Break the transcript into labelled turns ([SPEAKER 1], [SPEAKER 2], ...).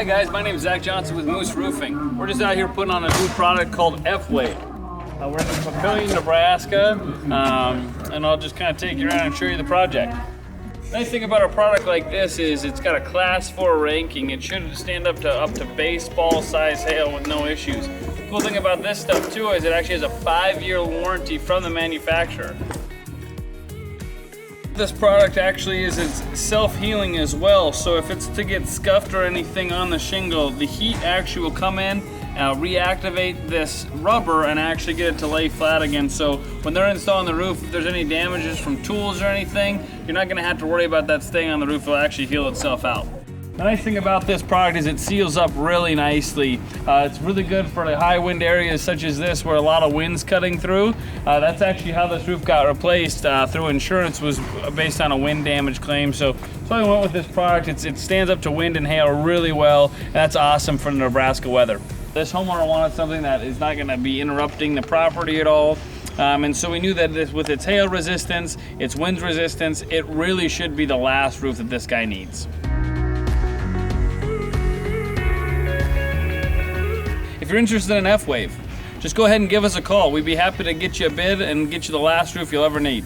[SPEAKER 1] Hi guys, my name is Zach Johnson with Moose Roofing. We're just out here putting on a new product called F-Wave. We're in Papillion, Nebraska, and I'll just kind of take you around and show you the project. The nice thing about a product like this is it's got a class 4 ranking. It should stand up to baseball size hail with no issues. The cool thing about this stuff too is it actually has a 5-year warranty from the manufacturer. This product actually is self-healing as well, so if it's to get scuffed or anything on the shingle, the heat actually will come in, reactivate this rubber and actually get it to lay flat again. So when they're installing the roof, if there's any damages from tools or anything, you're not going to have to worry about that staying on the roof. It'll actually heal itself out. The nice thing about this product is it seals up really nicely. It's really good for the high wind areas such as this where a lot of wind's cutting through. That's actually how this roof got replaced through insurance, was based on a wind damage claim. So I went with this product. It stands up to wind and hail really well. And that's awesome for the Nebraska weather. This homeowner wanted something that is not going to be interrupting the property at all. And so we knew that with its hail resistance, its wind resistance, it really should be the last roof that this guy needs. If you're interested in F-Wave, just go ahead and give us a call. We'd be happy to get you a bid and get you the last roof you'll ever need.